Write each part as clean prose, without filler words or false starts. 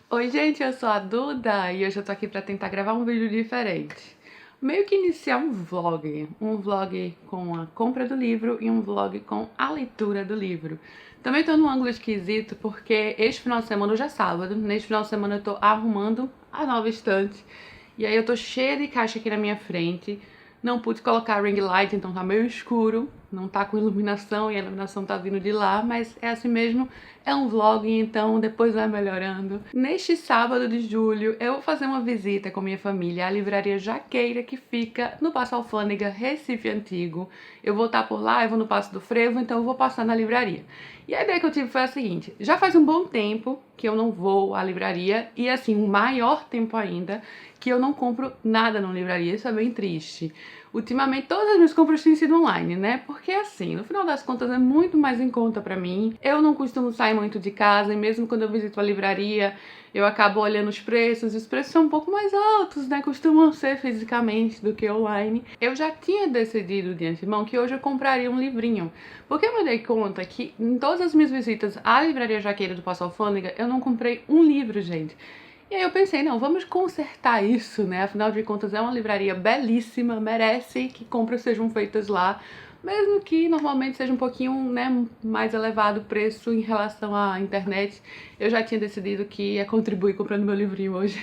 Oi, gente, eu sou a Duda e hoje eu tô aqui pra tentar gravar um vídeo diferente. Meio que iniciar um vlog com a compra do livro e um vlog com a leitura do livro. Também tô num ângulo esquisito porque este final de semana, hoje é sábado, neste final de semana eu tô arrumando a nova estante e aí eu tô cheia de caixa aqui na minha frente. Não pude colocar ring light, então tá meio escuro, não tá com iluminação e a iluminação tá vindo de lá, mas é assim mesmo, é um vlog, então depois vai melhorando. Neste sábado de julho, eu vou fazer uma visita com minha família à livraria Jaqueira, que fica no Paço Alfândega, Recife Antigo. Eu vou estar por lá, eu vou no Paço do Frevo, então eu vou passar na livraria. E a ideia que eu tive foi a seguinte: já faz um bom tempo que eu não vou à livraria e assim, um maior tempo ainda que eu não compro nada na livraria, isso é bem triste. Ultimamente todas as minhas compras têm sido online, né? Porque assim, no final das contas é muito mais em conta pra mim. Eu não costumo sair muito de casa e mesmo quando eu visito a livraria, eu acabo olhando os preços e os preços são um pouco mais altos, né? Costumam ser fisicamente do que online. Eu já tinha decidido de antemão que hoje eu compraria um livrinho, porque eu me dei conta que em todas as minhas visitas à livraria Jaqueira do Paço Alfândega, eu não comprei um livro, gente. E aí eu pensei, não, vamos consertar isso, né? Afinal de contas é uma livraria belíssima, merece que compras sejam feitas lá, mesmo que normalmente seja um pouquinho, né, mais elevado o preço em relação à internet. Eu já tinha decidido que ia contribuir comprando meu livrinho hoje.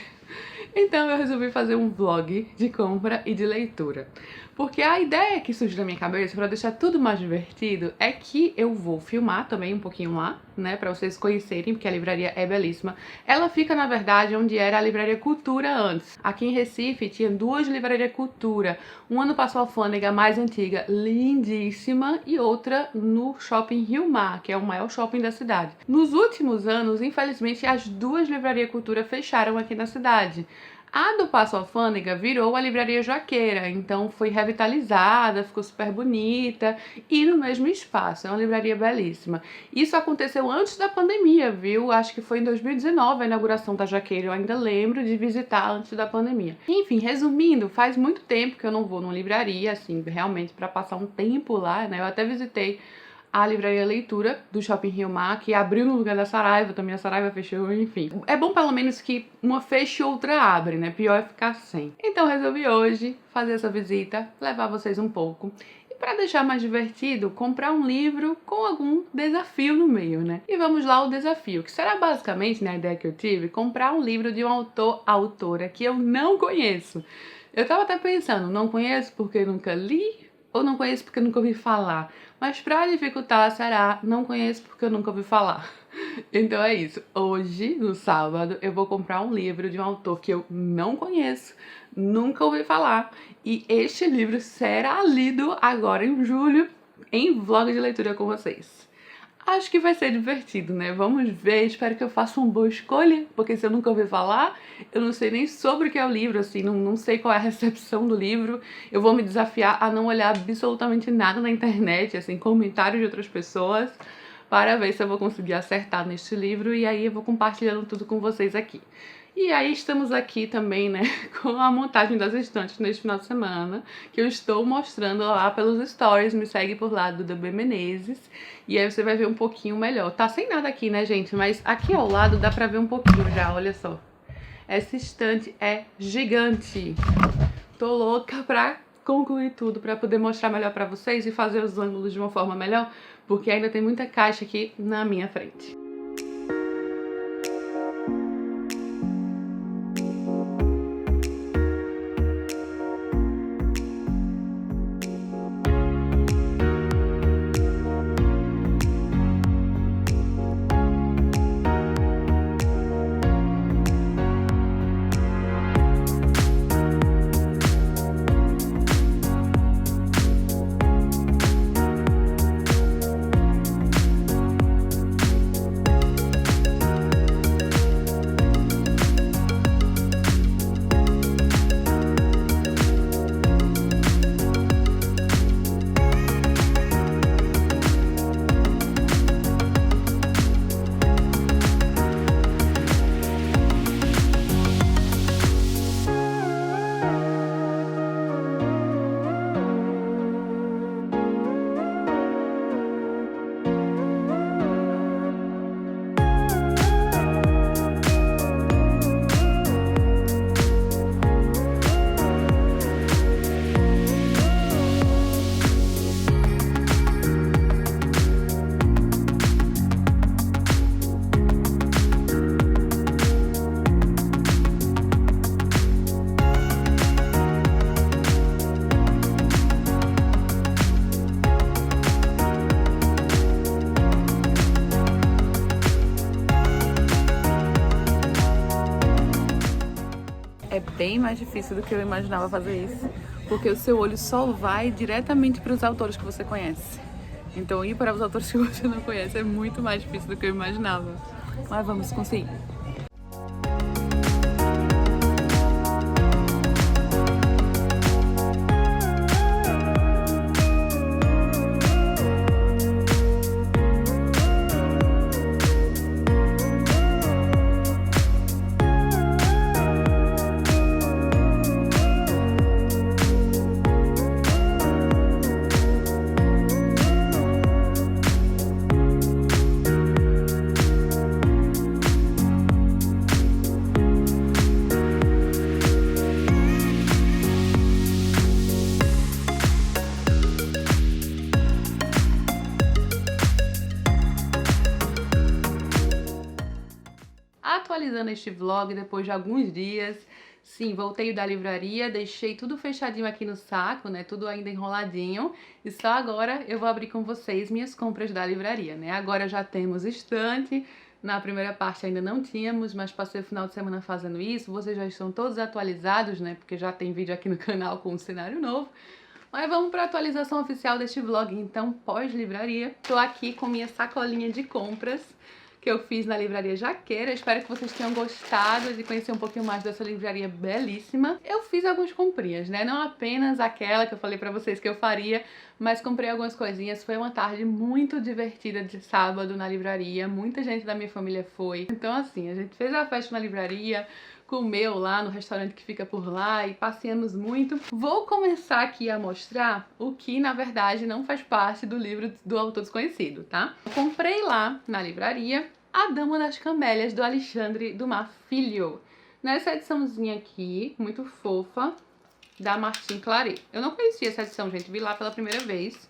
Então eu resolvi fazer um vlog de compra e de leitura. Porque a ideia que surgiu na minha cabeça, para deixar tudo mais divertido, é que eu vou filmar também um pouquinho lá, né, para vocês conhecerem, porque a livraria é belíssima. Ela fica, na verdade, onde era a Livraria Cultura antes. Aqui em Recife tinha duas livrarias Cultura, uma no Paço Alfândega, mais antiga, lindíssima, e outra no Shopping Rio Mar, que é o maior shopping da cidade. Nos últimos anos, infelizmente, as duas livrarias Cultura fecharam aqui na cidade. A do Paço Alfândega virou a Livraria Jaqueira, então foi revitalizada, ficou super bonita e no mesmo espaço, é uma livraria belíssima. Isso aconteceu antes da pandemia, viu? Acho que foi em 2019 a inauguração da Jaqueira, eu ainda lembro de visitar antes da pandemia. Enfim, resumindo, faz muito tempo que eu não vou numa livraria, assim, realmente para passar um tempo lá, né? Eu até visitei a livraria Leitura do Shopping Rio Mar, que abriu no lugar da Saraiva, também a Saraiva fechou, enfim. É bom pelo menos que uma feche e outra abre, né? Pior é ficar sem. Então resolvi hoje fazer essa visita, levar vocês um pouco. E para deixar mais divertido, comprar um livro com algum desafio no meio, né? E vamos lá ao desafio, que será basicamente, né, a ideia que eu tive, comprar um livro de um autora que eu não conheço. Eu tava até pensando, não conheço porque nunca li, ou não conheço porque nunca ouvi falar. Mas pra dificultar, será não conheço porque eu nunca ouvi falar. Então é isso. Hoje, no sábado, eu vou comprar um livro de um autor que eu não conheço, nunca ouvi falar. E este livro será lido agora em julho, em vlog de leitura com vocês. Acho que vai ser divertido, né? Vamos ver, espero que eu faça uma boa escolha, porque se eu nunca ouvi falar, eu não sei nem sobre o que é o livro, assim, não sei qual é a recepção do livro. Eu vou me desafiar a não olhar absolutamente nada na internet, assim, comentários de outras pessoas, para ver se eu vou conseguir acertar neste livro, e aí eu vou compartilhando tudo com vocês aqui. E aí estamos aqui também, né, com a montagem das estantes neste final de semana, que eu estou mostrando lá pelos stories, me segue por lá, Duda B. Menezes, e aí você vai ver um pouquinho melhor. Tá sem nada aqui, né, gente, mas aqui ao lado dá pra ver um pouquinho já, olha só. Essa estante é gigante. Tô louca pra concluir tudo, pra poder mostrar melhor pra vocês e fazer os ângulos de uma forma melhor, porque ainda tem muita caixa aqui na minha frente. É bem mais difícil do que eu imaginava fazer isso, porque o seu olho só vai diretamente para os autores que você conhece. Então ir para os autores que você não conhece é muito mais difícil do que eu imaginava. Mas vamos conseguir. Atualizando este vlog depois de alguns dias. Sim, voltei da livraria, deixei tudo fechadinho aqui no saco, né, tudo ainda enroladinho, e só agora eu vou abrir com vocês minhas compras da livraria, né. Agora já temos estante, na primeira parte ainda não tínhamos, mas passei o final de semana fazendo isso, vocês já estão todos atualizados, né, porque já tem vídeo aqui no canal com um cenário novo. Mas vamos para a atualização oficial deste vlog, então, pós-livraria. Tô aqui com minha sacolinha de compras que eu fiz na livraria Jaqueira. Espero que vocês tenham gostado de conhecer um pouquinho mais dessa livraria belíssima. Eu fiz algumas comprinhas, né? Não apenas aquela que eu falei pra vocês que eu faria, mas comprei algumas coisinhas. Foi uma tarde muito divertida de sábado na livraria. Muita gente da minha família foi. Então, assim, a gente fez a festa na livraria, comeu lá no restaurante que fica por lá e passeamos muito. Vou começar aqui a mostrar o que, na verdade, não faz parte do livro do autor desconhecido, tá? Eu comprei lá na livraria A Dama das Camélias, do Alexandre Dumas Filho. Nessa ediçãozinha aqui, muito fofa, da Martin Claret. Eu não conhecia essa edição, gente, vi lá pela primeira vez.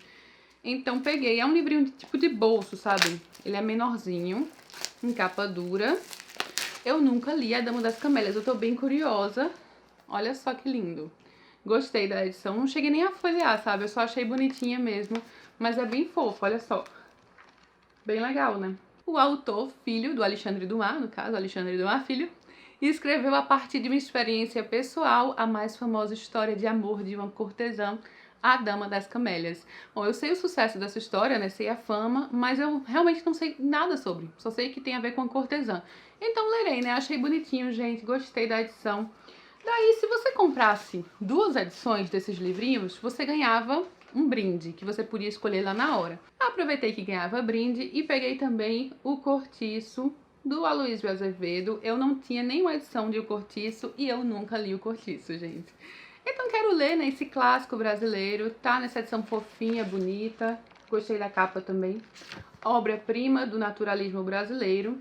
Então peguei, é um livrinho de tipo de bolso, sabe? Ele é menorzinho, em capa dura. Eu nunca li A Dama das Camélias, eu tô bem curiosa. Olha só que lindo. Gostei da edição, não cheguei nem a folhear, sabe? Eu só achei bonitinha mesmo, mas é bem fofo, olha só. Bem legal, né? O autor, filho do Alexandre Dumas, no caso, Alexandre Dumas Filho, escreveu a partir de uma experiência pessoal a mais famosa história de amor de uma cortesã, A Dama das Camélias. Bom, eu sei o sucesso dessa história, né, sei a fama, mas eu realmente não sei nada sobre, só sei que tem a ver com a cortesã. Então lerei, né, achei bonitinho, gente, gostei da edição. Daí, se você comprasse 2 edições desses livrinhos, você ganhava um brinde, que você podia escolher lá na hora. Aproveitei que ganhava brinde e peguei também O Cortiço, do Aloysio Azevedo. Eu não tinha nenhuma edição de O Cortiço e eu nunca li O Cortiço, gente. Então quero ler, né, esse clássico brasileiro, tá nessa edição fofinha, bonita, gostei da capa também. Obra-prima do naturalismo brasileiro,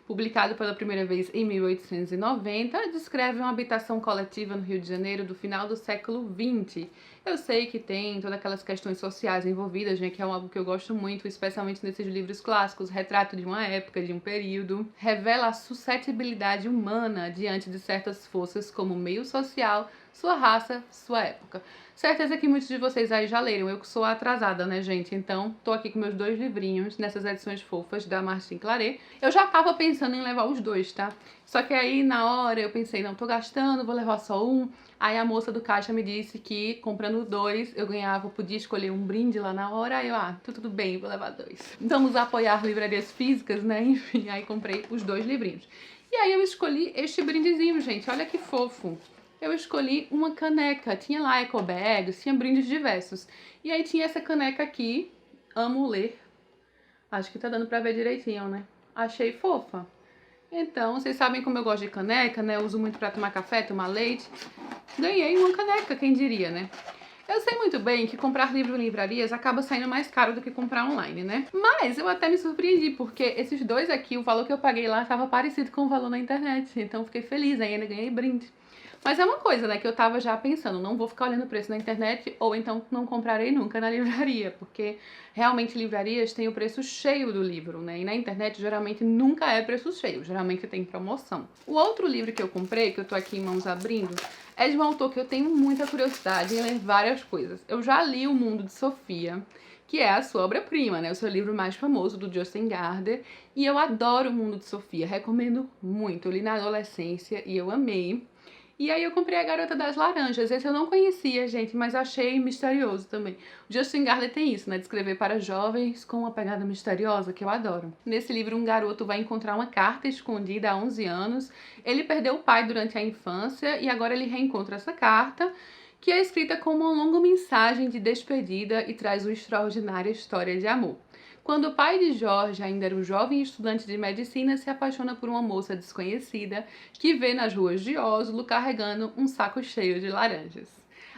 publicado pela primeira vez em 1890, descreve uma habitação coletiva no Rio de Janeiro do final do século XX. Eu sei que tem todas aquelas questões sociais envolvidas, né, que é algo que eu gosto muito, especialmente nesses livros clássicos, retrato de uma época, de um período. Revela a suscetibilidade humana diante de certas forças como meio social, sua raça, sua época. Certeza que muitos de vocês aí já leram, eu que sou atrasada, né, gente? Então, tô aqui com meus 2 livrinhos, nessas edições fofas da Martin Claret. Eu já tava pensando em levar os 2, tá? Só que aí, na hora, eu pensei, não, tô gastando, vou levar só um. Aí a moça do caixa me disse que, comprando 2, eu ganhava, podia escolher um brinde lá na hora. Aí eu, tudo bem, vou levar 2. Vamos apoiar livrarias físicas, né? Enfim, aí comprei os 2 livrinhos. E aí eu escolhi este brindezinho, gente, olha que fofo. Eu escolhi uma caneca, tinha lá eco bags, tinha brindes diversos. E aí tinha essa caneca aqui, amo ler. Acho que tá dando pra ver direitinho, né? Achei fofa. Então, vocês sabem como eu gosto de caneca, né? Eu uso muito pra tomar café, tomar leite. Ganhei uma caneca, quem diria, né? Eu sei muito bem que comprar livro em livrarias acaba saindo mais caro do que comprar online, né? Mas eu até me surpreendi, porque esses 2 aqui, o valor que eu paguei lá estava parecido com o valor na internet. Então fiquei feliz, ainda ganhei brinde. Mas é uma coisa, né, que eu tava já pensando, não vou ficar olhando o preço na internet, ou então não comprarei nunca na livraria, porque realmente livrarias têm o preço cheio do livro, né, e na internet geralmente nunca é preço cheio, geralmente tem promoção. O outro livro que eu comprei, que eu tô aqui em mãos abrindo, é de um autor que eu tenho muita curiosidade em ler várias coisas. Eu já li O Mundo de Sofia, que é a sua obra-prima, né, o seu livro mais famoso, do Jostein Gaarder, e eu adoro O Mundo de Sofia, recomendo muito, eu li na adolescência e eu amei. E aí eu comprei A Garota das Laranjas. Esse eu não conhecia, gente, mas achei misterioso também. O Justin Garley tem isso, né, de escrever para jovens com uma pegada misteriosa, que eu adoro. Nesse livro, um garoto vai encontrar uma carta escondida há 11 anos. Ele perdeu o pai durante a infância e agora ele reencontra essa carta, que é escrita como uma longa mensagem de despedida e traz uma extraordinária história de amor. Quando o pai de Jorge ainda era um jovem estudante de medicina, se apaixona por uma moça desconhecida que vê nas ruas de Oslo carregando um saco cheio de laranjas.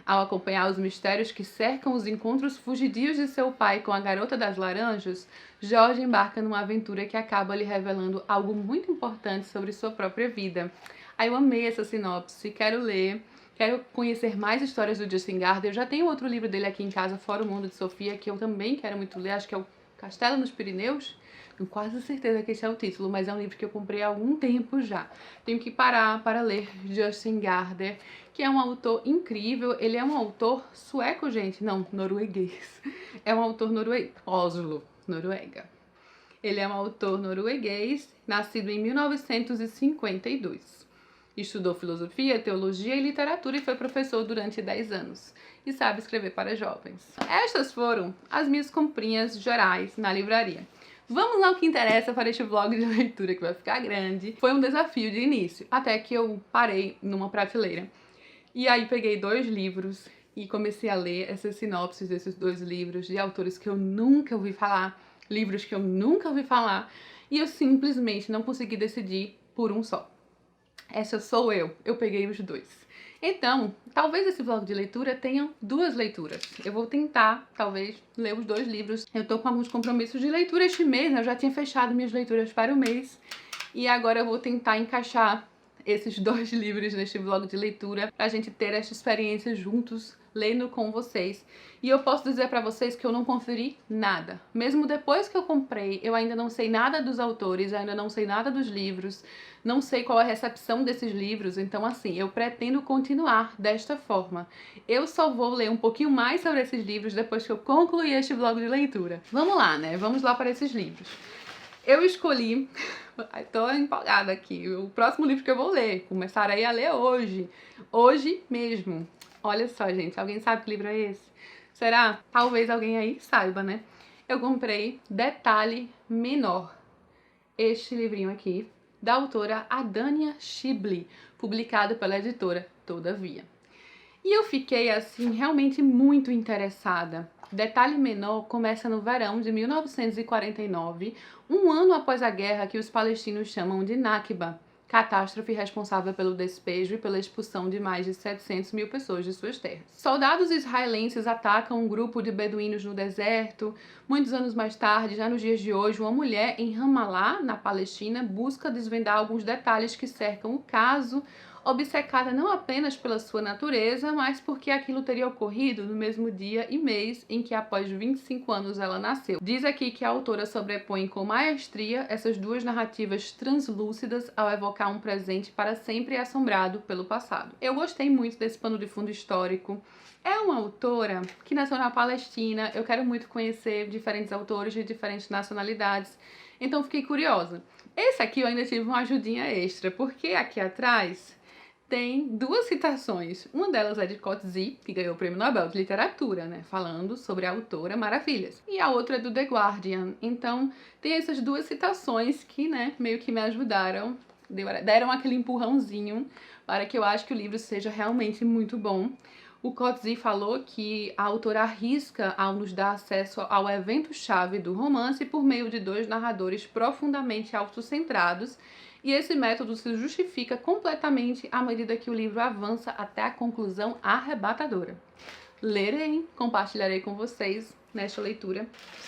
Ao acompanhar os mistérios que cercam os encontros fugidios de seu pai com a Garota das Laranjas, Jorge embarca numa aventura que acaba lhe revelando algo muito importante sobre sua própria vida. Aí eu amei essa sinopse, quero ler. Quero conhecer mais histórias do Justin Garley. Eu já tenho outro livro dele aqui em casa, Fora o Mundo de Sofia, que eu também quero muito ler. Acho que é o Castelo nos Pirineus. Tenho quase certeza que esse é o título, mas é um livro que eu comprei há algum tempo já. Tenho que parar para ler Justin Garley, que é um autor incrível. Ele é um autor sueco, gente? Não, norueguês. É um autor norueguês. Oslo, Noruega. Ele é um autor norueguês, nascido em 1952. Estudou filosofia, teologia e literatura e foi professor durante 10 anos. E sabe escrever para jovens. Estas foram as minhas comprinhas gerais na livraria. Vamos lá ao que interessa para este vlog de leitura que vai ficar grande. Foi um desafio de início, até que eu parei numa prateleira. E aí peguei 2 livros e comecei a ler essas sinopses desses 2 livros de autores que eu nunca ouvi falar, livros que eu nunca ouvi falar, e eu simplesmente não consegui decidir por um só. Essa sou eu peguei os 2. Então, talvez esse vlog de leitura tenha 2 leituras. Eu vou tentar, talvez, ler os 2 livros. Eu tô com alguns compromissos de leitura este mês, né? Eu já tinha fechado minhas leituras para o mês. E agora eu vou tentar encaixar esses 2 livros neste vlog de leitura pra gente ter essa experiência juntos, lendo com vocês. E eu posso dizer pra vocês que eu não conferi nada. Mesmo depois que eu comprei, eu ainda não sei nada dos autores, ainda não sei nada dos livros, não sei qual é a recepção desses livros, então assim, eu pretendo continuar desta forma. Eu só vou ler um pouquinho mais sobre esses livros depois que eu concluir este vlog de leitura. Vamos lá, né? Vamos lá para esses livros. Eu escolhi, tô empolgada aqui, o próximo livro que eu vou ler, começarei a ler hoje mesmo. Olha só, gente, alguém sabe que livro é esse? Será? Talvez alguém aí saiba, né? Eu comprei Detalhe Menor, este livrinho aqui, da autora Adania Shibli, publicado pela editora Todavia. E eu fiquei, assim, realmente muito interessada. Detalhe Menor começa no verão de 1949, um ano após a guerra que os palestinos chamam de Nakba, catástrofe responsável pelo despejo e pela expulsão de mais de 700 mil pessoas de suas terras. Soldados israelenses atacam um grupo de beduínos no deserto. Muitos anos mais tarde, já nos dias de hoje, uma mulher em Ramallah, na Palestina, busca desvendar alguns detalhes que cercam o caso, obcecada não apenas pela sua natureza, mas porque aquilo teria ocorrido no mesmo dia e mês em que, após 25 anos, ela nasceu. Diz aqui que a autora sobrepõe com maestria essas 2 narrativas translúcidas ao evocar um presente para sempre assombrado pelo passado. Eu gostei muito desse pano de fundo histórico. É uma autora que nasceu na Palestina, eu quero muito conhecer diferentes autores de diferentes nacionalidades, então fiquei curiosa. Esse aqui eu ainda tive uma ajudinha extra, porque aqui atrás tem 2 citações. Uma delas é de Coetzee, que ganhou o Prêmio Nobel de Literatura, né? Falando sobre a autora Maravilhas. E a outra é do The Guardian. Então, tem essas 2 citações que, né, meio que me ajudaram, deram aquele empurrãozinho para que eu acho que o livro seja realmente muito bom. O Coetzee falou que a autora arrisca ao nos dar acesso ao evento-chave do romance por meio de 2 narradores profundamente autocentrados, e esse método se justifica completamente à medida que o livro avança até a conclusão arrebatadora. Lerei, compartilharei com vocês nesta leitura.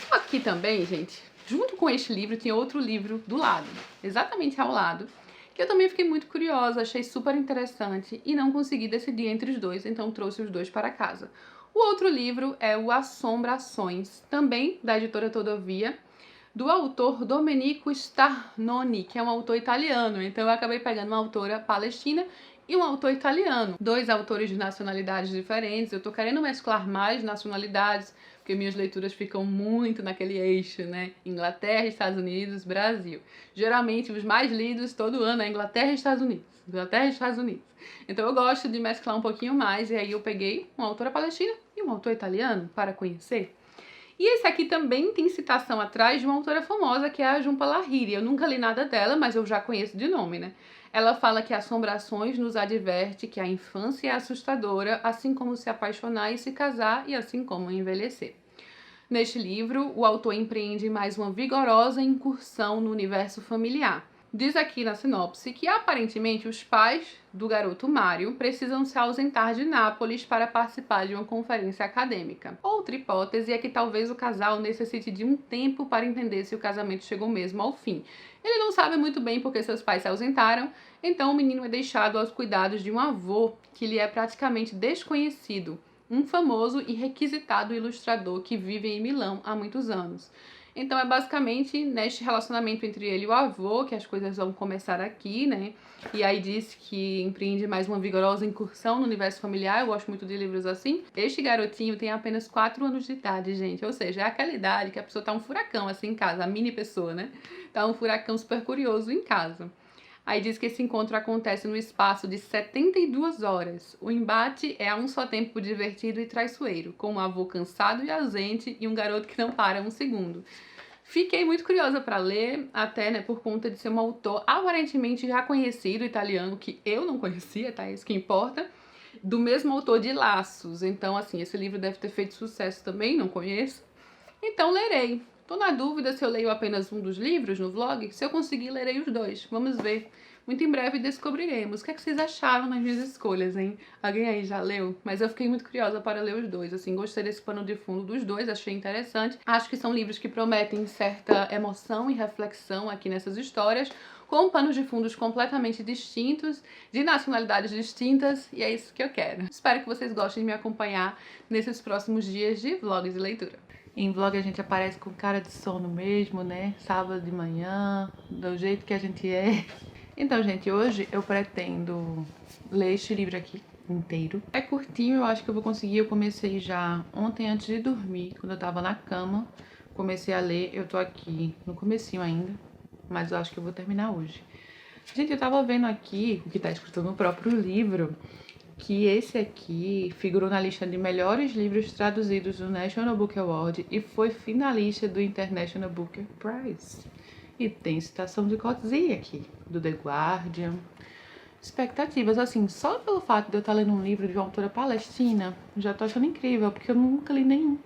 Só que também, gente, junto com este livro tinha outro livro do lado, exatamente ao lado, que eu também fiquei muito curiosa, achei super interessante e não consegui decidir entre os 2, então trouxe os 2 para casa. O outro livro é o Assombrações, também da editora Todavia, do autor Domenico Starnoni, que é um autor italiano. Então eu acabei pegando uma autora palestina e um autor italiano. 2 autores de nacionalidades diferentes. Eu tô querendo mesclar mais nacionalidades porque minhas leituras ficam muito naquele eixo, né? Inglaterra, Estados Unidos, Brasil. Geralmente os mais lidos todo ano é Inglaterra e Estados Unidos. Inglaterra e Estados Unidos. Então eu gosto de mesclar um pouquinho mais, e aí eu peguei uma autora palestina e um autor italiano para conhecer. E esse aqui também tem citação atrás de uma autora famosa, que é a Jhumpa Lahiri. Eu nunca li nada dela, mas eu já conheço de nome, né? Ela fala que Assombrações nos adverte que a infância é assustadora, assim como se apaixonar e se casar, e assim como envelhecer. Neste livro, o autor empreende mais uma vigorosa incursão no universo familiar. Diz aqui na sinopse que aparentemente os pais do garoto Mário precisam se ausentar de Nápoles para participar de uma conferência acadêmica. Outra hipótese é que talvez o casal necessite de um tempo para entender se o casamento chegou mesmo ao fim. Ele não sabe muito bem porque seus pais se ausentaram, então o menino é deixado aos cuidados de um avô que lhe é praticamente desconhecido, um famoso e requisitado ilustrador que vive em Milão há muitos anos. Então é basicamente neste relacionamento entre ele e o avô que as coisas vão começar aqui, né? E aí diz que empreende mais uma vigorosa incursão no universo familiar. Eu gosto muito de livros assim. Este garotinho tem apenas 4 anos de idade, gente. Ou seja, é aquela idade que a pessoa tá um furacão assim em casa, a mini pessoa, né? Tá um furacão super curioso em casa. Aí diz que esse encontro acontece no espaço de 72 horas. O embate é a um só tempo divertido e traiçoeiro, com um avô cansado e ausente e um garoto que não para um segundo. Fiquei muito curiosa para ler, até, né, por conta de ser um autor aparentemente já conhecido, italiano, que eu não conhecia, tá? Isso que importa. Do mesmo autor de Laços. Então, assim, esse livro deve ter feito sucesso também, não conheço. Então, lerei. Tô na dúvida se eu leio apenas um dos livros no vlog. Se eu conseguir, lerei os dois. Vamos ver. Muito em breve descobriremos. O que é que vocês acharam nas minhas escolhas, hein? Alguém aí já leu? Mas eu fiquei muito curiosa para ler os dois. Assim, gostei desse pano de fundo dos dois, achei interessante. Acho que são livros que prometem certa emoção e reflexão aqui nessas histórias, com panos de fundos completamente distintos, de nacionalidades distintas, e é isso que eu quero. Espero que vocês gostem de me acompanhar nesses próximos dias de vlogs de leitura. Em vlog a gente aparece com cara de sono mesmo, né? Sábado de manhã, do jeito que a gente é. Então, gente, hoje eu pretendo ler este livro aqui inteiro. É curtinho, eu acho que eu vou conseguir. Eu comecei já ontem antes de dormir, quando eu tava na cama. Comecei a ler, eu tô aqui no comecinho ainda, mas eu acho que eu vou terminar hoje. Gente, eu tava vendo aqui o que tá escrito no próprio livro, que esse aqui figurou na lista de melhores livros traduzidos do National Book Award e foi finalista do International Booker Prize. E tem citação de Coetzee aqui, do The Guardian. Expectativas, assim, só pelo fato de eu estar lendo um livro de uma autora palestina, já tô achando incrível, porque eu nunca li nenhum.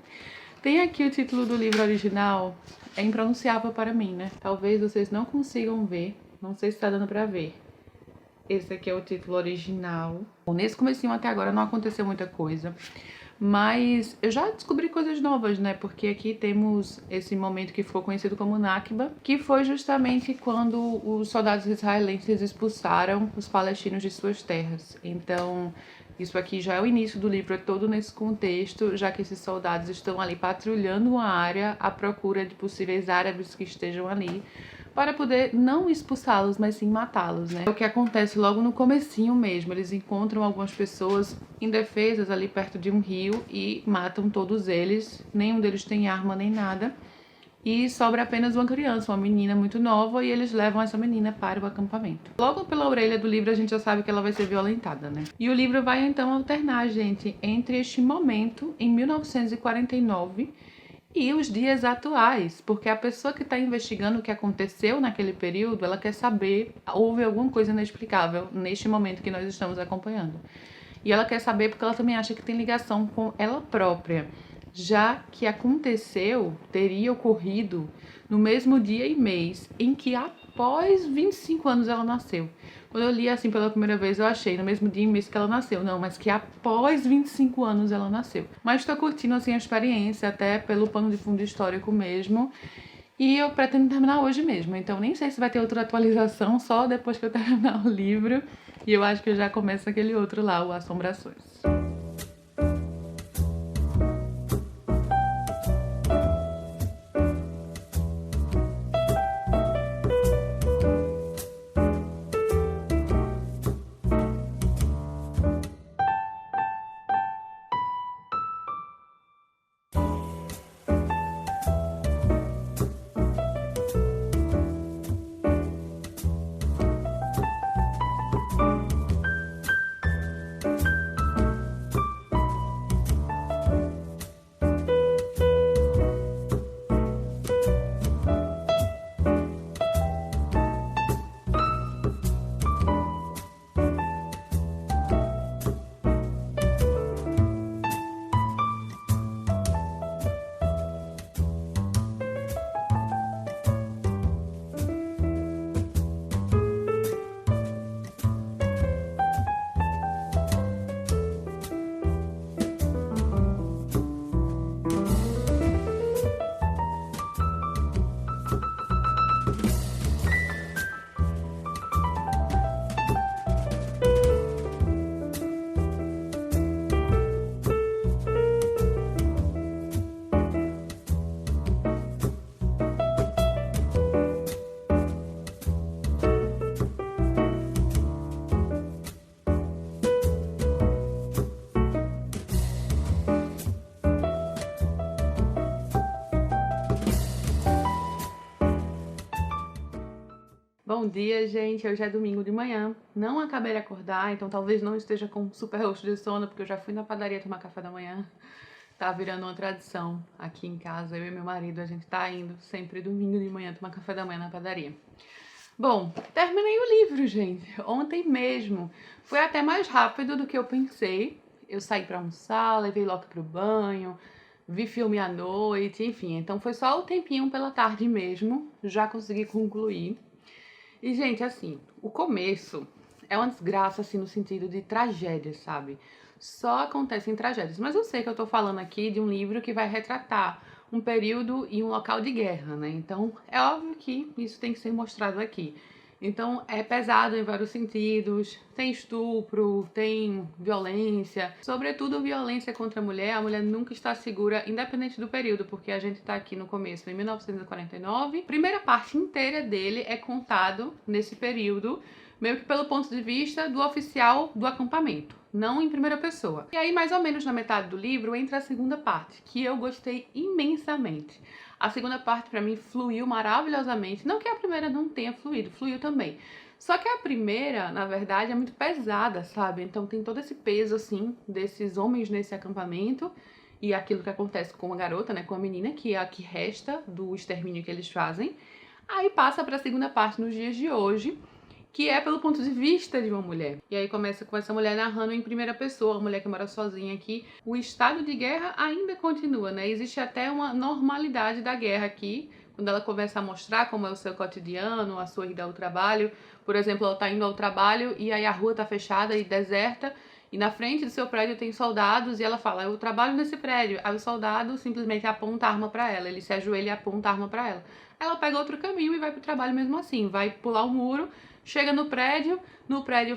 Tem aqui o título do livro original, é impronunciável para mim, né? Talvez vocês não consigam ver, não sei se tá dando pra ver. Esse aqui é o título original. Bom, nesse comecinho até agora não aconteceu muita coisa, mas eu já descobri coisas novas, né? Porque aqui temos esse momento que ficou conhecido como Nakba, que foi justamente quando os soldados israelenses expulsaram os palestinos de suas terras. Então, isso aqui já é o início do livro, é todo nesse contexto, já que esses soldados estão ali patrulhando uma área à procura de possíveis árabes que estejam ali, para poder não expulsá-los, mas sim matá-los, né? É o que acontece logo no comecinho mesmo. Eles encontram algumas pessoas indefesas ali perto de um rio e matam todos eles. Nenhum deles tem arma nem nada. E sobra apenas uma criança, uma menina muito nova, e eles levam essa menina para o acampamento. Logo pela orelha do livro a gente já sabe que ela vai ser violentada, né? E o livro vai então alternar, gente, entre este momento, em 1949, e os dias atuais, porque a pessoa que está investigando o que aconteceu naquele período, ela quer saber, houve alguma coisa inexplicável neste momento que nós estamos acompanhando. E ela quer saber porque ela também acha que tem ligação com ela própria, já que aconteceu, teria ocorrido no mesmo dia e mês em que após 25 anos ela nasceu. Quando eu li assim pela primeira vez, eu achei no mesmo dia e mês que ela nasceu. Não, mas que após 25 anos ela nasceu. Mas tô curtindo assim a experiência, até pelo pano de fundo histórico mesmo. E eu pretendo terminar hoje mesmo. Então nem sei se vai ter outra atualização, só depois que eu terminar o livro. E eu acho que eu já começo aquele outro lá, o Assombrações. Bom dia, gente. Hoje é domingo de manhã. Não acabei de acordar, então talvez não esteja com super roxo de sono, porque eu já fui na padaria tomar café da manhã. Tá virando uma tradição aqui em casa. Eu e meu marido, a gente tá indo sempre domingo de manhã tomar café da manhã na padaria. Bom, terminei o livro, gente. Ontem mesmo. Foi até mais rápido do que eu pensei. Eu saí pra almoçar, levei Loki pro banho, vi filme à noite, enfim. Então foi só o tempinho pela tarde mesmo. Já consegui concluir. E, gente, assim, o começo é uma desgraça, assim, no sentido de tragédia, sabe? Só acontecem tragédias. Mas eu sei que eu tô falando aqui de um livro que vai retratar um período e um local de guerra, né? Então, é óbvio que isso tem que ser mostrado aqui. Então, é pesado em vários sentidos, tem estupro, tem violência, sobretudo violência contra a mulher nunca está segura, independente do período, porque a gente tá aqui no começo, em 1949, a primeira parte inteira dele é contado nesse período, meio que pelo ponto de vista do oficial do acampamento, não em primeira pessoa. E aí, mais ou menos na metade do livro, entra a segunda parte, que eu gostei imensamente. A segunda parte, pra mim, fluiu maravilhosamente. Não que a primeira não tenha fluído, fluiu também. Só que a primeira, na verdade, é muito pesada, sabe? Então tem todo esse peso, assim, desses homens nesse acampamento e aquilo que acontece com a garota, né, com a menina, que é a que resta do extermínio que eles fazem. Aí passa pra segunda parte nos dias de hoje, que é pelo ponto de vista de uma mulher. E aí começa com essa mulher narrando em primeira pessoa, a mulher que mora sozinha aqui. O estado de guerra ainda continua, né? Existe até uma normalidade da guerra aqui, quando ela começa a mostrar como é o seu cotidiano, a sua ida ao trabalho. Por exemplo, ela tá indo ao trabalho e aí a rua tá fechada e deserta, e na frente do seu prédio tem soldados e ela fala, eu trabalho nesse prédio. Aí o soldado simplesmente aponta a arma pra ela, ele se ajoelha e aponta a arma pra ela. Ela pega outro caminho e vai pro trabalho mesmo assim, vai pular o muro, chega no prédio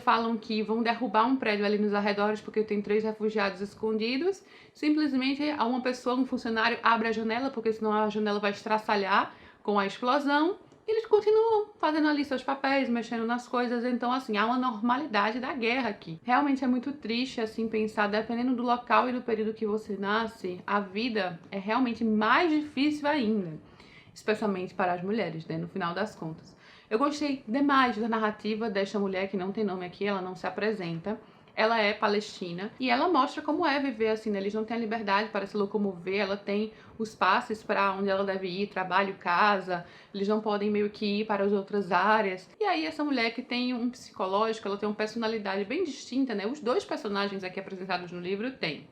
falam que vão derrubar um prédio ali nos arredores porque tem 3 refugiados escondidos. Simplesmente uma pessoa, um funcionário, abre a janela, porque senão a janela vai estraçalhar com a explosão. Eles continuam fazendo ali seus papéis, mexendo nas coisas, então assim, há uma normalidade da guerra aqui. Realmente é muito triste assim pensar, dependendo do local e do período que você nasce, a vida é realmente mais difícil ainda, especialmente para as mulheres, né, no final das contas. Eu gostei demais da narrativa desta mulher, que não tem nome aqui, ela não se apresenta. Ela é palestina e ela mostra como é viver assim, né? Eles não têm a liberdade para se locomover, ela tem os passes para onde ela deve ir, trabalho, casa, eles não podem meio que ir para as outras áreas. E aí essa mulher que tem um psicológico, ela tem uma personalidade bem distinta, né? Os 2 personagens aqui apresentados no livro têm.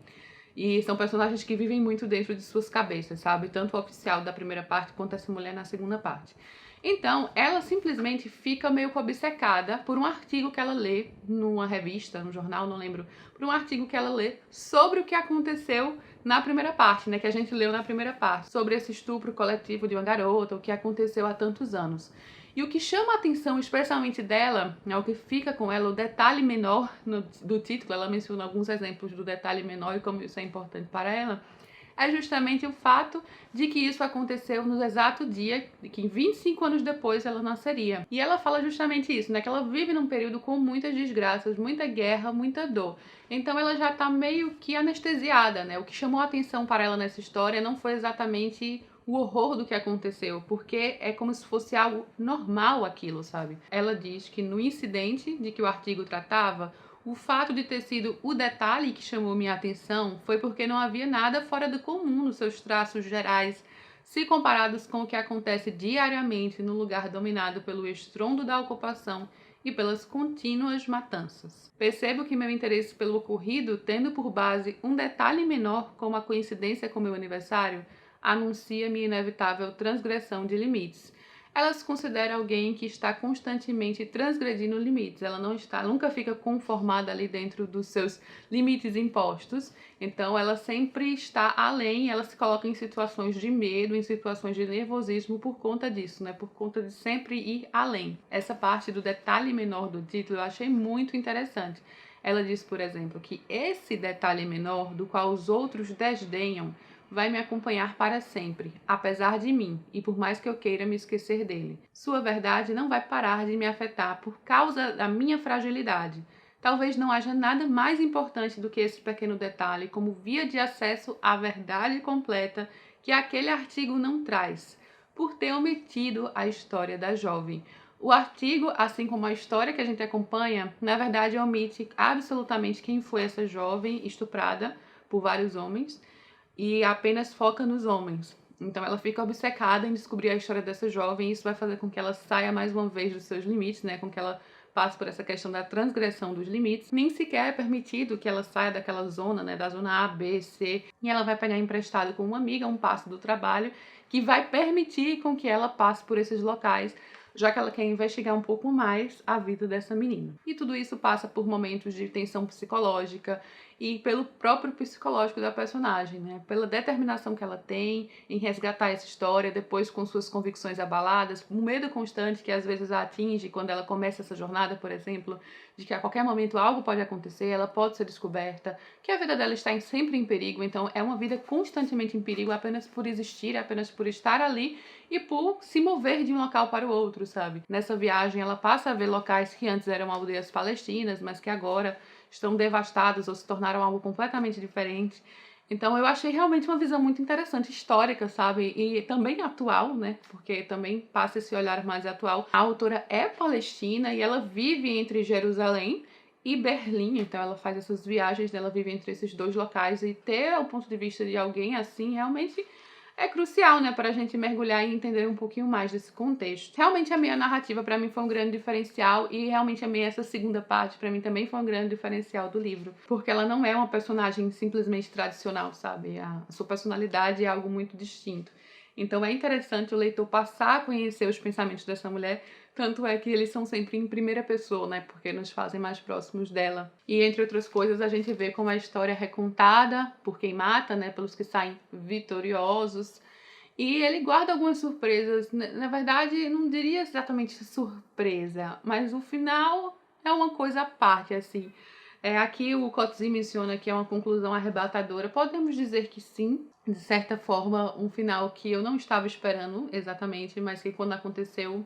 E são personagens que vivem muito dentro de suas cabeças, sabe? Tanto o oficial da primeira parte quanto essa mulher na segunda parte. Então, ela simplesmente fica meio que obcecada por um artigo que ela lê numa revista, no jornal, não lembro, por um artigo que ela lê sobre o que aconteceu na primeira parte, né, que a gente leu na primeira parte, sobre esse estupro coletivo de uma garota, o que aconteceu há tantos anos. E o que chama a atenção especialmente dela, né, o que fica com ela, o detalhe menor do título, ela menciona alguns exemplos do detalhe menor e como isso é importante para ela, é justamente o fato de que isso aconteceu no exato dia que 25 anos depois ela nasceria. E ela fala justamente isso, né? Que ela vive num período com muitas desgraças, muita guerra, muita dor. Então ela já tá meio que anestesiada, né? O que chamou a atenção para ela nessa história não foi exatamente o horror do que aconteceu, porque é como se fosse algo normal aquilo, sabe? Ela diz que no incidente de que o artigo tratava, o fato de ter sido o detalhe que chamou minha atenção foi porque não havia nada fora do comum nos seus traços gerais, se comparados com o que acontece diariamente no lugar dominado pelo estrondo da ocupação e pelas contínuas matanças. Percebo que meu interesse pelo ocorrido, tendo por base um detalhe menor como a coincidência com meu aniversário, anuncia minha inevitável transgressão de limites. Ela se considera alguém que está constantemente transgredindo limites. Ela não está, nunca fica conformada ali dentro dos seus limites impostos. Então ela sempre está além, ela se coloca em situações de medo, em situações de nervosismo por conta disso, né? Por conta de sempre ir além. Essa parte do detalhe menor do título eu achei muito interessante. Ela diz, por exemplo, que esse detalhe menor, do qual os outros desdenham, vai me acompanhar para sempre, apesar de mim, e por mais que eu queira me esquecer dele. Sua verdade não vai parar de me afetar por causa da minha fragilidade. Talvez não haja nada mais importante do que esse pequeno detalhe como via de acesso à verdade completa que aquele artigo não traz, por ter omitido a história da jovem. O artigo, assim como a história que a gente acompanha, na verdade omite absolutamente quem foi essa jovem estuprada por vários homens e apenas foca nos homens. Então ela fica obcecada em descobrir a história dessa jovem e isso vai fazer com que ela saia mais uma vez dos seus limites, né? Com que ela passe por essa questão da transgressão dos limites. Nem sequer é permitido que ela saia daquela zona, né? Da zona A, B, C. E ela vai pegar emprestado com uma amiga um passe do trabalho que vai permitir com que ela passe por esses locais, já que ela quer investigar um pouco mais a vida dessa menina. E tudo isso passa por momentos de tensão psicológica e pelo próprio psicológico da personagem, né? Pela determinação que ela tem em resgatar essa história, depois com suas convicções abaladas, o medo constante que às vezes a atinge quando ela começa essa jornada, por exemplo, de que a qualquer momento algo pode acontecer, ela pode ser descoberta, que a vida dela está sempre em perigo, então é uma vida constantemente em perigo apenas por existir, apenas por estar ali e por se mover de um local para o outro, sabe? Nessa viagem ela passa a ver locais que antes eram aldeias palestinas, mas que agora estão devastados ou se tornaram algo completamente diferente. Então eu achei realmente uma visão muito interessante, histórica, sabe? E também atual, né? Porque também passa esse olhar mais atual. A autora é palestina e ela vive entre Jerusalém e Berlim, então ela faz essas viagens, ela vive entre esses dois locais e ter o ponto de vista de alguém assim realmente é crucial, né, para a gente mergulhar e entender um pouquinho mais desse contexto. Realmente a minha narrativa para mim foi um grande diferencial e realmente amei essa segunda parte, para mim também foi um grande diferencial do livro, porque ela não é uma personagem simplesmente tradicional, sabe? A sua personalidade é algo muito distinto. Então é interessante o leitor passar a conhecer os pensamentos dessa mulher, tanto é que eles são sempre em primeira pessoa, né, porque nos fazem mais próximos dela. E entre outras coisas, a gente vê como a história é recontada por quem mata, né, pelos que saem vitoriosos. E ele guarda algumas surpresas, na verdade, não diria exatamente surpresa, mas o final é uma coisa à parte, assim. Aqui o Coetzee menciona que é uma conclusão arrebatadora. Podemos dizer que sim, de certa forma, um final que eu não estava esperando exatamente, mas que quando aconteceu,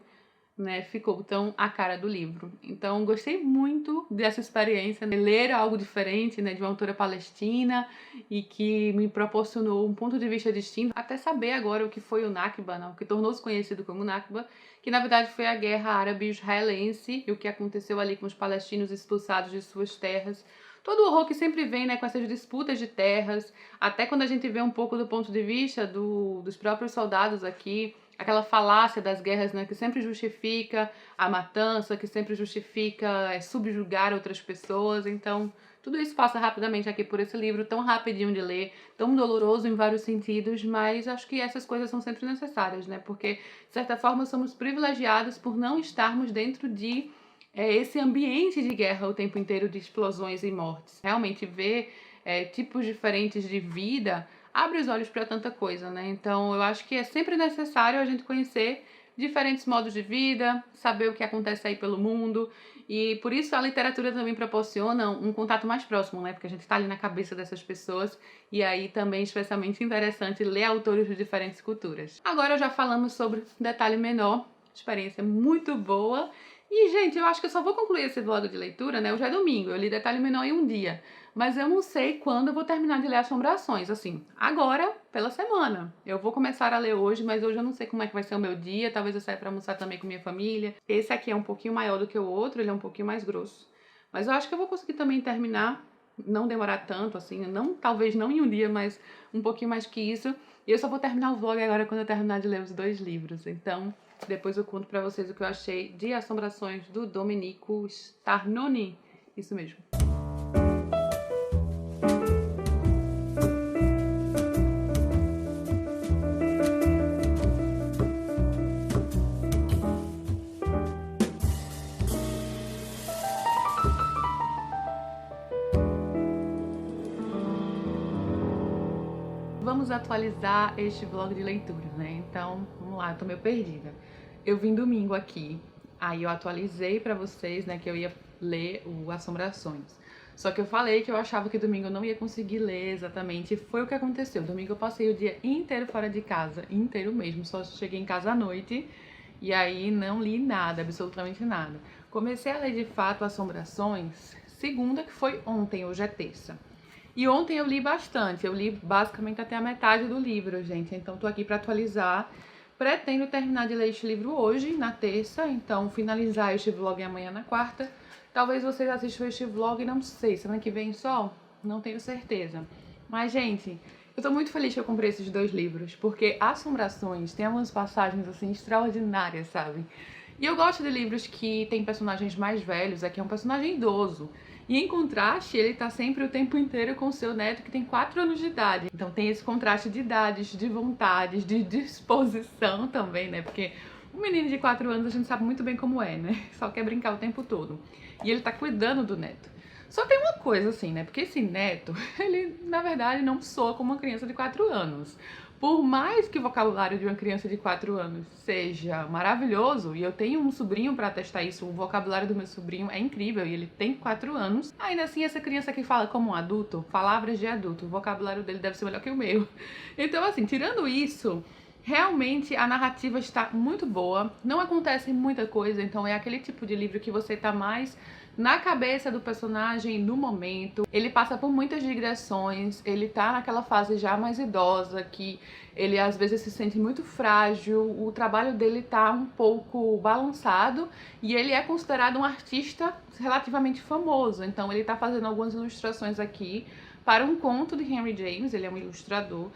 né, ficou tão a cara do livro. Então, gostei muito dessa experiência, né, ler algo diferente, né, de uma autora palestina e que me proporcionou um ponto de vista distinto, até saber agora o que foi o Nakba, né, o que tornou-se conhecido como Nakba, que na verdade foi a guerra árabe-israelense e o que aconteceu ali com os palestinos expulsados de suas terras. Todo o horror que sempre vem, né, com essas disputas de terras, até quando a gente vê um pouco do ponto de vista dos próprios soldados aqui, aquela falácia das guerras, né, que sempre justifica a matança, que sempre justifica subjugar outras pessoas. Então, tudo isso passa rapidamente aqui por esse livro, tão rapidinho de ler, tão doloroso em vários sentidos, mas acho que essas coisas são sempre necessárias, né? Porque, de certa forma, somos privilegiados por não estarmos dentro de esse ambiente de guerra o tempo inteiro, de explosões e mortes. Realmente ver tipos diferentes de vida abre os olhos para tanta coisa, né? Então eu acho que é sempre necessário a gente conhecer diferentes modos de vida, saber o que acontece aí pelo mundo, e por isso a literatura também proporciona um contato mais próximo, né? Porque a gente está ali na cabeça dessas pessoas, e aí também é especialmente interessante ler autores de diferentes culturas. Agora já falamos sobre Detalhe Menor, experiência muito boa. E, gente, eu acho que eu só vou concluir esse vlog de leitura, né? Hoje é domingo, eu li Detalhe Menor em um dia. Mas eu não sei quando eu vou terminar de ler Assombrações, assim, agora, pela semana. Eu vou começar a ler hoje, mas hoje eu não sei como é que vai ser o meu dia, talvez eu saia pra almoçar também com minha família. Esse aqui é um pouquinho maior do que o outro, ele é um pouquinho mais grosso. Mas eu acho que eu vou conseguir também terminar, não demorar tanto, assim, não, talvez não em um dia, mas um pouquinho mais que isso. E eu só vou terminar o vlog agora quando eu terminar de ler os 2 livros, então depois eu conto pra vocês o que eu achei de Assombrações do Domenico Starnoni. Isso mesmo. Vamos atualizar este vlog de leitura, né? Então, vamos lá, eu tô meio perdida. Eu vim domingo aqui, aí eu atualizei pra vocês, né, que eu ia ler o Assombrações. Só que eu falei que eu achava que domingo eu não ia conseguir ler exatamente, e foi o que aconteceu. Domingo eu passei o dia inteiro fora de casa, inteiro mesmo, só cheguei em casa à noite, e aí não li nada, absolutamente nada. Comecei a ler de fato Assombrações segunda, que foi ontem, hoje é terça. E ontem eu li bastante, eu li basicamente até a metade do livro, gente, então tô aqui pra atualizar, Pretendo terminar de ler este livro hoje, na terça, então finalizar este vlog amanhã na quarta. Talvez vocês assistam este vlog, não sei, semana que vem só? Não tenho certeza. Mas, gente, eu tô muito feliz que eu comprei esses 2 livros, porque Assombrações tem algumas passagens, assim, extraordinárias, sabe? E eu gosto de livros que tem personagens mais velhos, aqui é um personagem idoso. E em contraste, ele tá sempre o tempo inteiro com seu neto que tem 4 anos de idade. Então tem esse contraste de idades, de vontades, de disposição também, né? Porque um menino de 4 anos a gente sabe muito bem como é, né? Só quer brincar o tempo todo. E ele tá cuidando do neto. Só tem uma coisa assim, né? Porque esse neto, ele na verdade não soa como uma criança de 4 anos. Por mais que o vocabulário de uma criança de 4 anos seja maravilhoso, e eu tenho um sobrinho para testar isso, o vocabulário do meu sobrinho é incrível e ele tem 4 anos, ainda assim essa criança que fala como um adulto, palavras de adulto, o vocabulário dele deve ser melhor que o meu. Então assim, tirando isso, realmente a narrativa está muito boa, não acontece muita coisa, então é aquele tipo de livro que você tá mais na cabeça do personagem no momento. Ele passa por muitas digressões, ele tá naquela fase já mais idosa, que ele às vezes se sente muito frágil, o trabalho dele tá um pouco balançado e ele é considerado um artista relativamente famoso, então ele tá fazendo algumas ilustrações aqui para um conto de Henry James, ele é um ilustrador.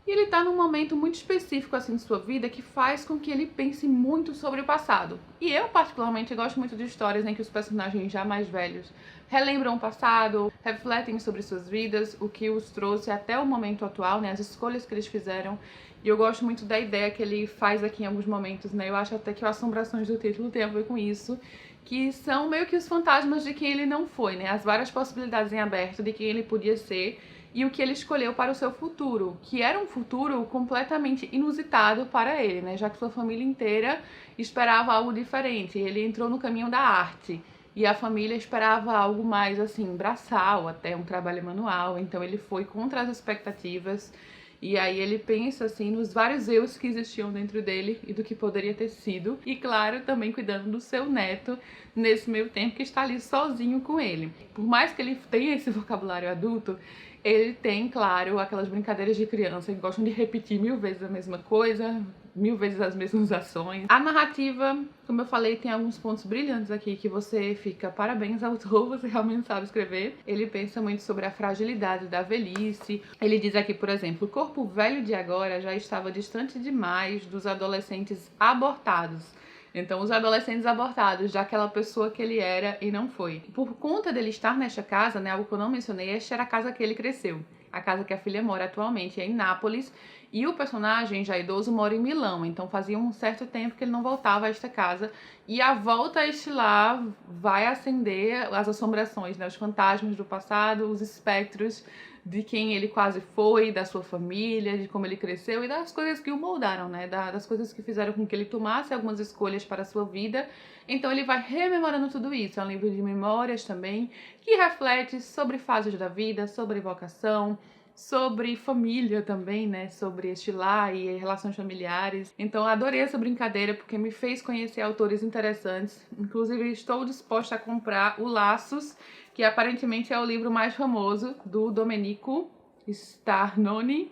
E ele tá num momento muito específico assim de sua vida que faz com que ele pense muito sobre o passado. E eu particularmente gosto muito de histórias em que os personagens já mais velhos relembram o passado, refletem sobre suas vidas, o que os trouxe até o momento atual, né, as escolhas que eles fizeram. E eu gosto muito da ideia que ele faz aqui em alguns momentos, né? Eu acho até que o Assombrações do título tem a ver com isso, que são meio que os fantasmas de quem ele não foi, né? As várias possibilidades em aberto de quem ele podia ser e o que ele escolheu para o seu futuro, que era um futuro completamente inusitado para ele, né? Já que sua família inteira esperava algo diferente. Ele entrou no caminho da arte e a família esperava algo mais assim, braçal, até um trabalho manual. Então ele foi contra as expectativas. E aí ele pensa assim nos vários eus que existiam dentro dele e do que poderia ter sido. E claro, também cuidando do seu neto nesse meio tempo que está ali sozinho com ele. Por mais que ele tenha esse vocabulário adulto, ele tem, claro, aquelas brincadeiras de criança que gostam de repetir 1000 vezes a mesma coisa, 1000 vezes as mesmas ações. A narrativa, como eu falei, tem alguns pontos brilhantes aqui que você fica, parabéns, autor, você realmente sabe escrever. Ele pensa muito sobre a fragilidade da velhice. Ele diz aqui, por exemplo, o corpo velho de agora já estava distante demais dos adolescentes abortados. Então, os adolescentes abortados, daquela pessoa que ele era e não foi. Por conta dele estar nesta casa, né, algo que eu não mencionei, esta era a casa que ele cresceu. A casa que a filha mora atualmente é em Nápoles e o personagem, já idoso, mora em Milão. Então, fazia um certo tempo que ele não voltava a esta casa. E a volta a este lar vai acender as assombrações, né, os fantasmas do passado, os espectros de quem ele quase foi, da sua família, de como ele cresceu e das coisas que o moldaram, né? Das coisas que fizeram com que ele tomasse algumas escolhas para a sua vida. Então ele vai rememorando tudo isso. É um livro de memórias também, que reflete sobre fases da vida, sobre vocação, sobre família também, né? Sobre este lar e relações familiares. Então adorei essa brincadeira porque me fez conhecer autores interessantes. Inclusive estou disposta a comprar o Laços, que aparentemente é o livro mais famoso do Domenico Starnoni.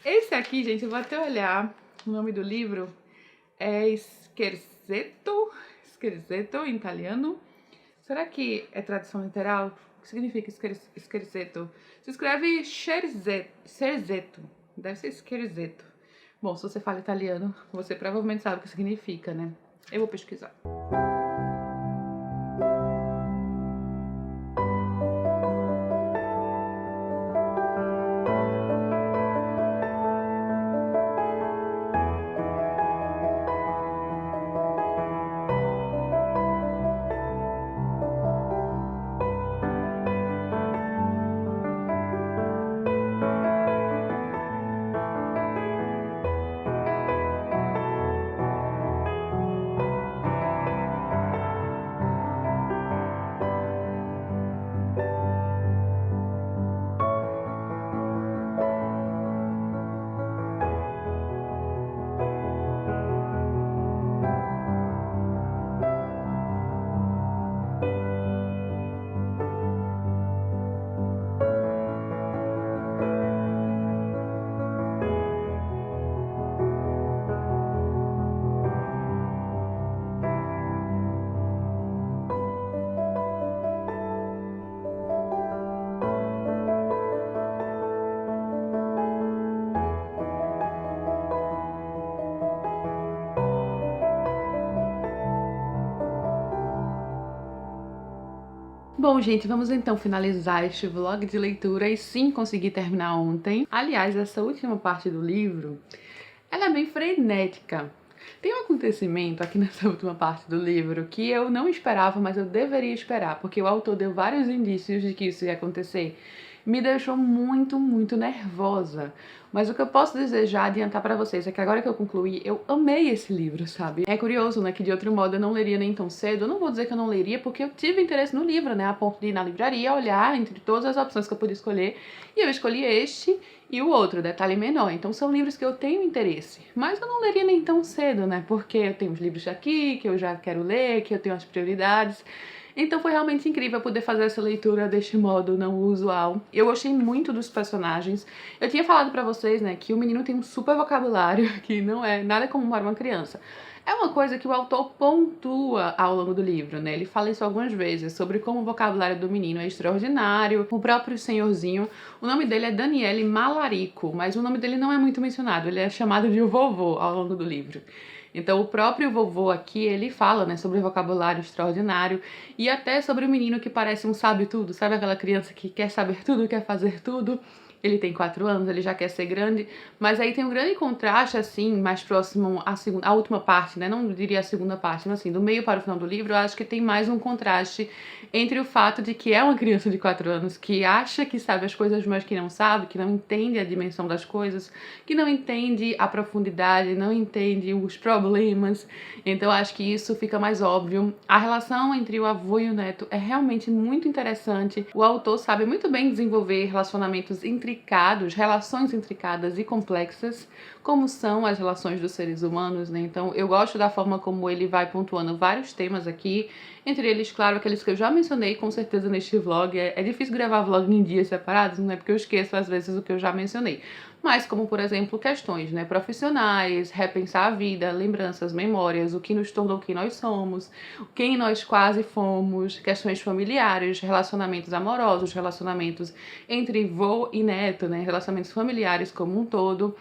Esse aqui, gente, eu vou até olhar o nome do livro. É Scherzetto em italiano. Será que é tradução literal? O que significa Scherzetto? Se escreve Scherzetto. Deve ser Scherzetto. Bom, se você fala italiano, você provavelmente sabe o que significa, né? Eu vou pesquisar. Bom, gente, vamos então finalizar este vlog de leitura e sim consegui terminar ontem. Aliás, essa última parte do livro, ela é bem frenética. Tem um acontecimento aqui nessa última parte do livro que eu não esperava, mas eu deveria esperar, porque o autor deu vários indícios de que isso ia acontecer. Me deixou muito nervosa. Mas o que eu posso desejar, adiantar pra vocês, é que agora que eu concluí, eu amei esse livro, sabe? É curioso, né, que de outro modo eu não leria nem tão cedo. Eu não vou dizer que eu não leria, porque eu tive interesse no livro, né, a ponto de ir na livraria, olhar entre todas as opções que eu pude escolher, e eu escolhi este e o outro, Detalhe Menor. Então são livros que eu tenho interesse, mas eu não leria nem tão cedo, né, porque eu tenho os livros aqui, que eu já quero ler, que eu tenho as prioridades. Então foi realmente incrível poder fazer essa leitura deste modo não usual. Eu gostei muito dos personagens. Eu tinha falado pra vocês, né, que o menino tem um super vocabulário, que não é nada como para uma criança. É uma coisa que o autor pontua ao longo do livro, né? Ele fala isso algumas vezes, sobre como o vocabulário do menino é extraordinário. O próprio senhorzinho, o nome dele é Daniele Malarico, mas o nome dele não é muito mencionado, ele é chamado de o vovô ao longo do livro. Então o próprio vovô aqui, ele fala, né, sobre o vocabulário extraordinário e até sobre o menino que parece um sabe-tudo, sabe aquela criança que quer saber tudo, quer fazer tudo? Ele tem 4 anos, ele já quer ser grande, mas aí tem um grande contraste, assim, mais próximo à última parte, né? Não diria a segunda parte, mas assim, do meio para o final do livro, eu acho que tem mais um contraste entre o fato de que é uma criança de 4 anos, que acha que sabe as coisas, mas que não sabe, que não entende a dimensão das coisas, que não entende a profundidade, não entende os problemas. Então acho que isso fica mais óbvio. A relação entre o avô e o neto é realmente muito interessante. O autor sabe muito bem desenvolver relacionamentos intricados, relações intricadas e complexas, como são as relações dos seres humanos, né? Então eu gosto da forma como ele vai pontuando vários temas aqui, entre eles, claro, aqueles que eu já mencionei com certeza neste vlog. É difícil gravar vlog em dias separados, não é porque eu esqueço às vezes o que eu já mencionei. Mas como, por exemplo, questões, né, profissionais, repensar a vida, lembranças, memórias, o que nos tornou quem nós somos, quem nós quase fomos, questões familiares, relacionamentos amorosos, relacionamentos entre vô e neto, né, relacionamentos familiares como um todo,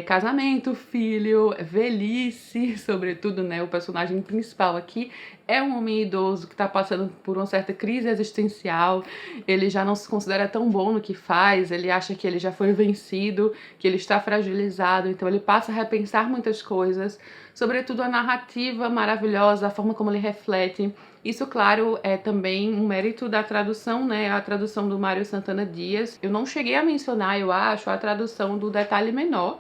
casamento, filho, velhice, sobretudo, né, o personagem principal aqui é um homem idoso que está passando por uma certa crise existencial. Ele já não se considera tão bom no que faz, ele acha que ele já foi vencido, que ele está fragilizado, então ele passa a repensar muitas coisas, sobretudo a narrativa maravilhosa, a forma como ele reflete. Isso, claro, é também um mérito da tradução, né? A tradução do Mário Santana Dias. Eu não cheguei a mencionar, eu acho, a tradução do Detalhe Menor.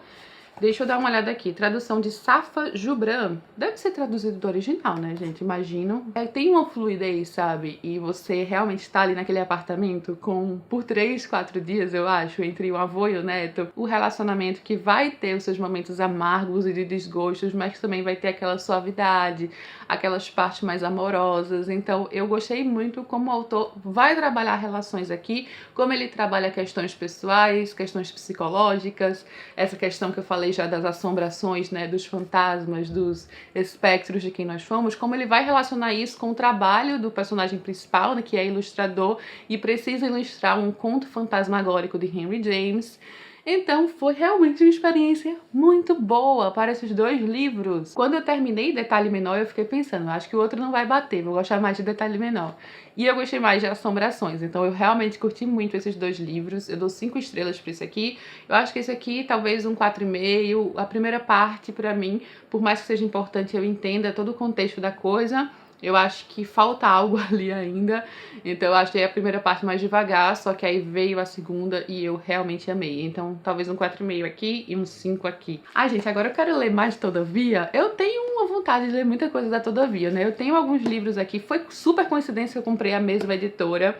Deixa eu dar uma olhada aqui. Tradução de Safa Jubran. Deve ser traduzido do original, né, gente? Imagino. Tem uma fluidez, sabe? E você realmente está ali naquele apartamento por 3, 4 dias, eu acho, entre o avô e o neto. O relacionamento que vai ter os seus momentos amargos e de desgostos, mas que também vai ter aquela suavidade, aquelas partes mais amorosas. Então, eu gostei muito como o autor vai trabalhar relações aqui, como ele trabalha questões pessoais, questões psicológicas, essa questão que eu falei já das assombrações, né, dos fantasmas, dos espectros de quem nós fomos, como ele vai relacionar isso com o trabalho do personagem principal, né, que é ilustrador e precisa ilustrar um conto fantasmagórico de Henry James. Então foi realmente uma experiência muito boa para esses 2 livros. Quando eu terminei Detalhe Menor, eu fiquei pensando, acho que o outro não vai bater, vou gostar mais de Detalhe Menor. E eu gostei mais de Assombrações, então eu realmente curti muito esses 2 livros. Eu dou 5 estrelas para esse aqui. Eu acho que esse aqui talvez um 4,5. A primeira parte, pra mim, por mais que seja importante, eu entenda todo o contexto da coisa, eu acho que falta algo ali ainda, então eu achei a primeira parte mais devagar, só que aí veio a segunda e eu realmente amei. Então talvez um 4,5 aqui e um 5 aqui. Ai, gente, agora eu quero ler mais Todavia. Eu tenho uma vontade de ler muita coisa da Todavia, né? Eu tenho alguns livros aqui, foi super coincidência que eu comprei a mesma editora.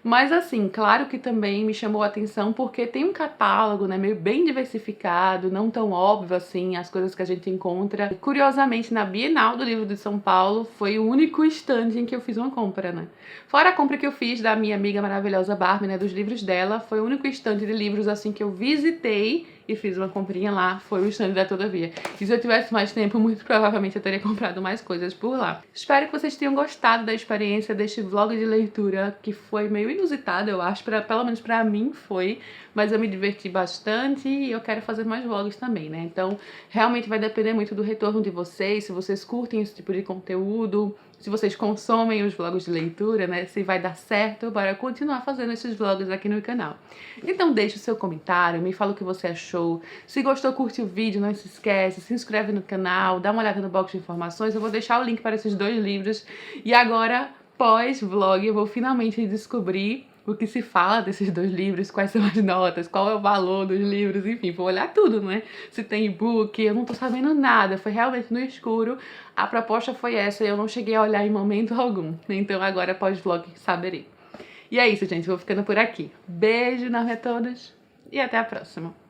Mas assim, claro que também me chamou a atenção porque tem um catálogo, né, meio bem diversificado, não tão óbvio assim, as coisas que a gente encontra. Curiosamente, na Bienal do Livro de São Paulo, foi o único stand em que eu fiz uma compra, né? Fora a compra que eu fiz da minha amiga maravilhosa Barbie, né, dos livros dela, foi o único stand de livros assim que eu visitei e fiz uma comprinha lá, foi o stand da Todavia. E se eu tivesse mais tempo, muito provavelmente eu teria comprado mais coisas por lá. Espero que vocês tenham gostado da experiência deste vlog de leitura, que foi meio inusitado, eu acho, pelo menos pra mim foi, mas eu me diverti bastante e eu quero fazer mais vlogs também, né? Então, realmente vai depender muito do retorno de vocês, se vocês curtem esse tipo de conteúdo, se vocês consomem os vlogs de leitura, né, se vai dar certo para continuar fazendo esses vlogs aqui no canal. Então deixa o seu comentário, me fala o que você achou. Se gostou, curte o vídeo, não se esquece, se inscreve no canal, dá uma olhada no box de informações, eu vou deixar o link para esses 2 livros. E agora, pós-vlog, eu vou finalmente descobrir o que se fala desses 2 livros, quais são as notas, qual é o valor dos livros, enfim, vou olhar tudo, né? Se tem e-book, eu não tô sabendo nada, foi realmente no escuro. A proposta foi essa e eu não cheguei a olhar em momento algum. Então agora, pós-vlog, saberei. E é isso, gente, vou ficando por aqui. Beijo enorme a todos e até a próxima.